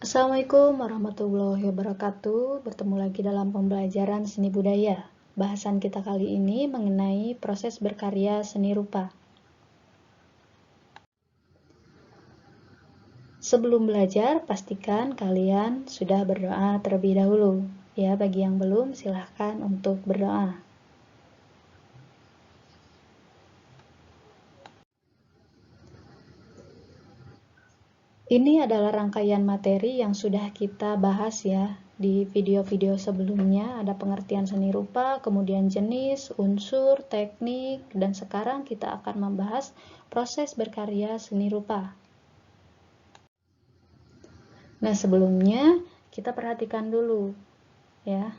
Assalamualaikum warahmatullahi wabarakatuh. Bertemu lagi dalam pembelajaran seni budaya. Bahasan kita kali ini mengenai proses berkarya seni rupa. Sebelum belajar, pastikan kalian sudah berdoa terlebih dahulu. Ya, bagi yang belum, silahkan untuk berdoa. Ini adalah rangkaian materi yang sudah kita bahas ya di video-video sebelumnya. Ada pengertian seni rupa, kemudian jenis, unsur, teknik, dan sekarang kita akan membahas proses berkarya seni rupa. Nah, sebelumnya kita perhatikan dulu ya.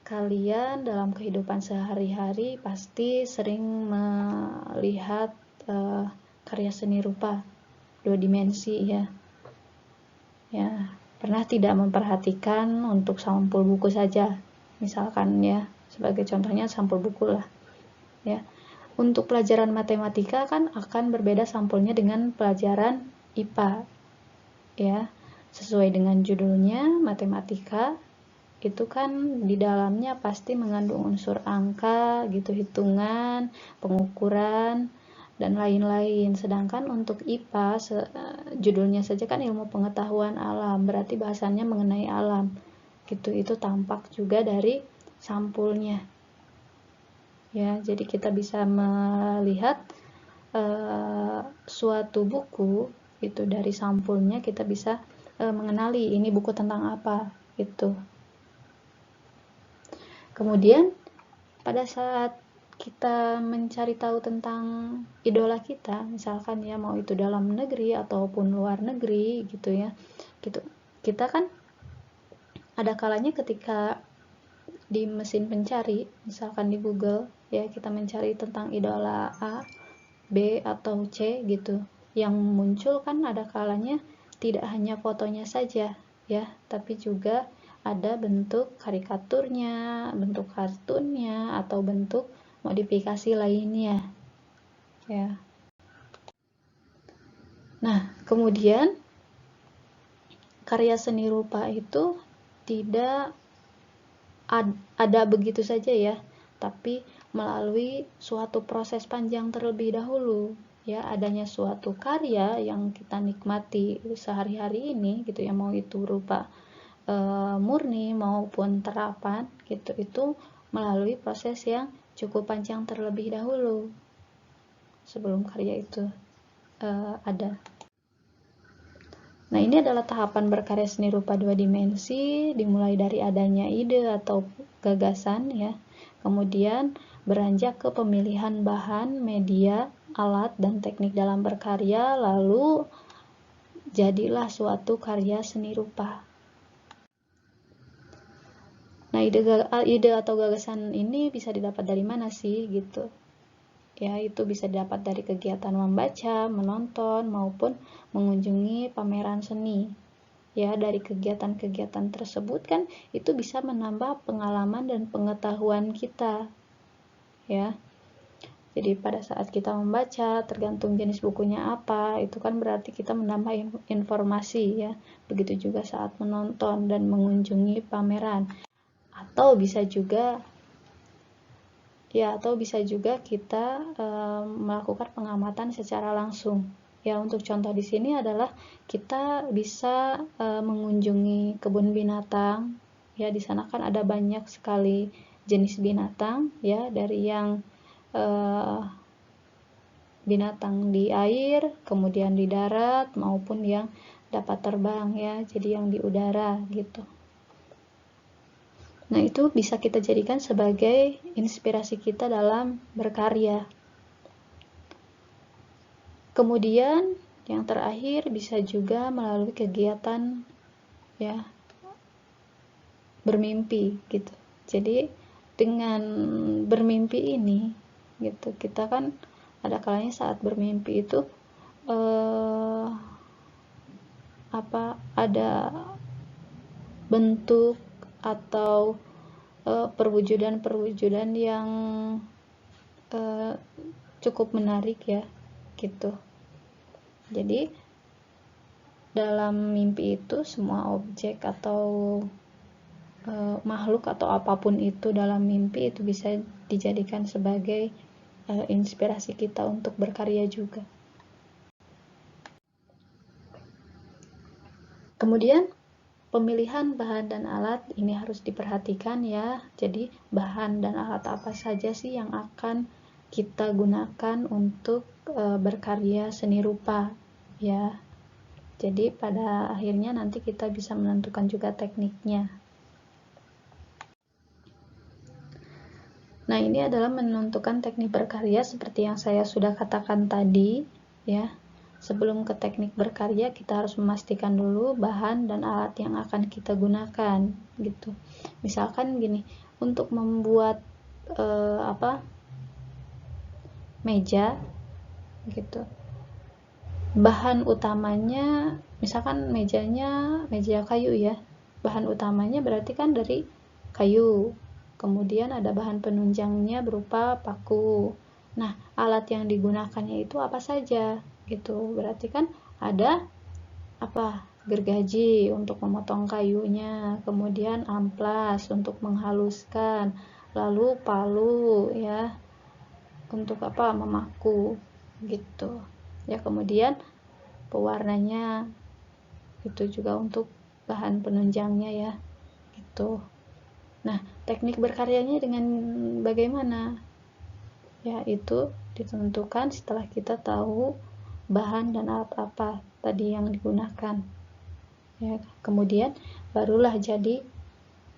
Kalian dalam kehidupan sehari-hari pasti sering melihat karya seni rupa 2 dimensi ya. Ya, pernah tidak memperhatikan untuk sampul buku saja, misalkan ya, sebagai contohnya sampul buku lah ya. Untuk pelajaran matematika kan akan berbeda sampulnya dengan pelajaran IPA ya. Sesuai dengan judulnya, matematika itu kan di dalamnya pasti mengandung unsur angka gitu, hitungan, pengukuran, dan lain-lain. Sedangkan untuk IPA judulnya saja kan ilmu pengetahuan alam, berarti bahasannya mengenai alam gitu. Itu tampak juga dari sampulnya ya. Jadi kita bisa melihat suatu buku itu dari sampulnya, kita bisa mengenali ini buku tentang apa gitu. Kemudian pada saat kita mencari tahu tentang idola kita, misalkan ya, mau itu dalam negeri ataupun luar negeri gitu ya, gitu, kita kan ada kalanya ketika di mesin pencari, misalkan di Google ya, kita mencari tentang idola A, B, atau C gitu, yang muncul kan ada kalanya tidak hanya fotonya saja ya, tapi juga ada bentuk karikaturnya, bentuk kartunnya, atau bentuk modifikasi lainnya ya. Nah, kemudian karya seni rupa itu tidak ada begitu saja ya, tapi melalui suatu proses panjang terlebih dahulu ya. Adanya suatu karya yang kita nikmati sehari-hari ini gitu ya, mau itu rupa murni maupun terapan gitu, itu melalui proses yang cukup panjang terlebih dahulu sebelum karya itu ada. Nah, ini adalah tahapan berkarya seni rupa 2 dimensi, dimulai dari adanya ide atau gagasan ya, kemudian beranjak ke pemilihan bahan, media, alat, dan teknik dalam berkarya, lalu jadilah suatu karya seni rupa. Nah, ide atau gagasan ini bisa didapat dari mana sih gitu ya. Itu bisa didapat dari kegiatan membaca, menonton, maupun mengunjungi pameran seni ya. Dari kegiatan-kegiatan tersebut kan itu bisa menambah pengalaman dan pengetahuan kita ya. Jadi pada saat kita membaca, tergantung jenis bukunya apa, itu kan berarti kita menambah informasi ya. Begitu juga saat menonton dan mengunjungi pameran. Atau bisa juga kita melakukan pengamatan secara langsung ya. Untuk contoh di sini adalah kita bisa mengunjungi kebun binatang ya. Di sana kan ada banyak sekali jenis binatang ya, dari yang binatang di air, kemudian di darat, maupun yang dapat terbang ya, jadi yang di udara gitu. Nah, itu bisa kita jadikan sebagai inspirasi kita dalam berkarya. Kemudian yang terakhir bisa juga melalui kegiatan ya, bermimpi gitu. Jadi dengan bermimpi ini gitu, kita kan ada kalanya saat bermimpi itu ada bentuk atau perwujudan-perwujudan yang cukup menarik ya gitu. Jadi dalam mimpi itu semua objek atau makhluk atau apapun itu dalam mimpi itu bisa dijadikan sebagai inspirasi kita untuk berkarya juga. Kemudian pemilihan bahan dan alat ini harus diperhatikan ya. Jadi bahan dan alat apa saja sih yang akan kita gunakan untuk berkarya seni rupa ya. Jadi pada akhirnya nanti kita bisa menentukan juga tekniknya. Nah, ini adalah menentukan teknik berkarya seperti yang saya sudah katakan tadi ya. Sebelum ke teknik berkarya, kita harus memastikan dulu bahan dan alat yang akan kita gunakan gitu. Misalkan gini, untuk membuat meja gitu. Bahan utamanya misalkan mejanya meja kayu ya. Bahan utamanya berarti kan dari kayu. Kemudian ada bahan penunjangnya berupa paku. Nah, alat yang digunakannya itu apa saja gitu. Berarti kan ada gergaji untuk memotong kayunya, kemudian amplas untuk menghaluskan, lalu palu ya untuk memaku gitu ya. Kemudian pewarnanya itu juga untuk bahan penunjangnya ya gitu. Nah, teknik berkaryanya dengan bagaimana ya, itu ditentukan setelah kita tahu bahan dan alat apa tadi yang digunakan ya. Kemudian barulah jadi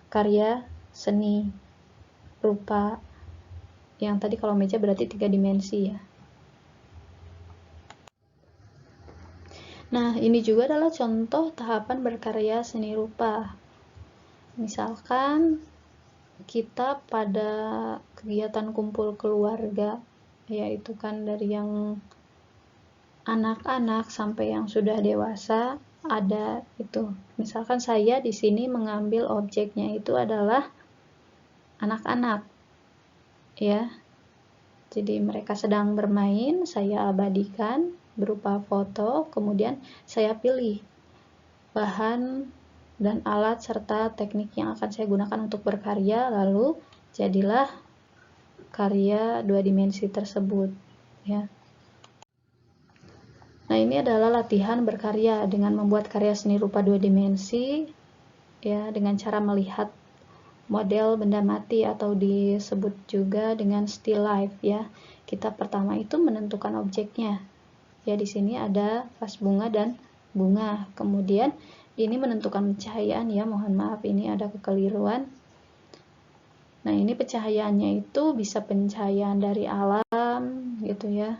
karya seni rupa yang tadi kalau meja berarti 3 dimensi ya. Nah, ini juga adalah contoh tahapan berkarya seni rupa. Misalkan kita pada kegiatan kumpul keluarga, yaitu kan dari yang anak-anak sampai yang sudah dewasa ada itu. Misalkan saya di sini mengambil objeknya itu adalah anak-anak. Ya. Jadi mereka sedang bermain, saya abadikan berupa foto, kemudian saya pilih bahan dan alat serta teknik yang akan saya gunakan untuk berkarya, lalu jadilah karya 2 dimensi tersebut ya. Nah, ini adalah latihan berkarya dengan membuat karya seni rupa 2 dimensi ya, dengan cara melihat model benda mati atau disebut juga dengan still life ya. Kita pertama itu menentukan objeknya. Ya, di sini ada vas bunga dan bunga. Kemudian ini menentukan pencahayaan ya, mohon maaf ini ada kekeliruan. Nah, ini pencahayaannya itu bisa pencahayaan dari alam gitu ya.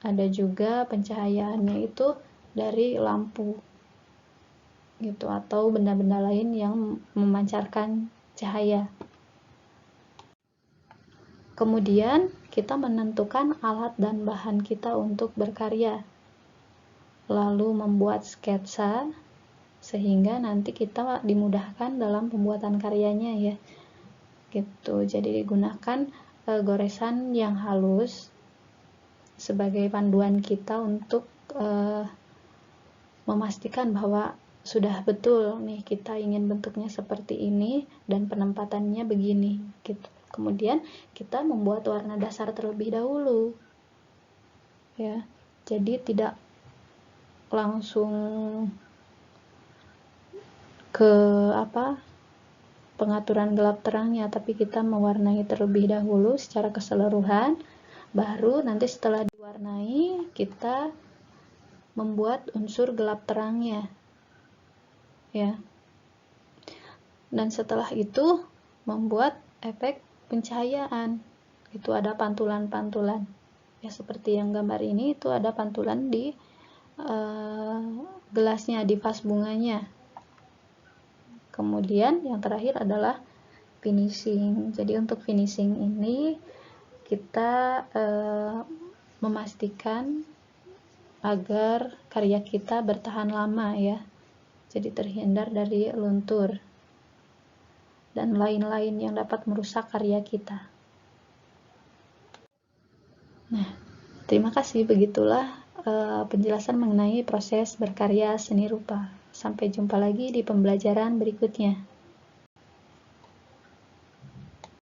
Ada juga pencahayaannya itu dari lampu gitu atau benda-benda lain yang memancarkan cahaya. Kemudian kita menentukan alat dan bahan kita untuk berkarya, lalu membuat sketsa sehingga nanti kita dimudahkan dalam pembuatan karyanya ya gitu. Jadi digunakan goresan yang halus sebagai panduan kita untuk memastikan bahwa sudah betul nih kita ingin bentuknya seperti ini dan penempatannya begini gitu. Kemudian kita membuat warna dasar terlebih dahulu ya, jadi tidak langsung ke pengaturan gelap terangnya, tapi kita mewarnai terlebih dahulu secara keseluruhan, baru nanti setelah diwarnai kita membuat unsur gelap terangnya ya, dan setelah itu membuat efek pencahayaan. Itu ada pantulan-pantulan ya, seperti yang gambar ini itu ada pantulan di gelasnya, di vas bunganya. Kemudian yang terakhir adalah finishing. Jadi untuk finishing ini kita memastikan agar karya kita bertahan lama ya, jadi terhindar dari luntur dan lain-lain yang dapat merusak karya kita. Nah, terima kasih. Begitulah penjelasan mengenai proses berkarya seni rupa. Sampai jumpa lagi di pembelajaran berikutnya.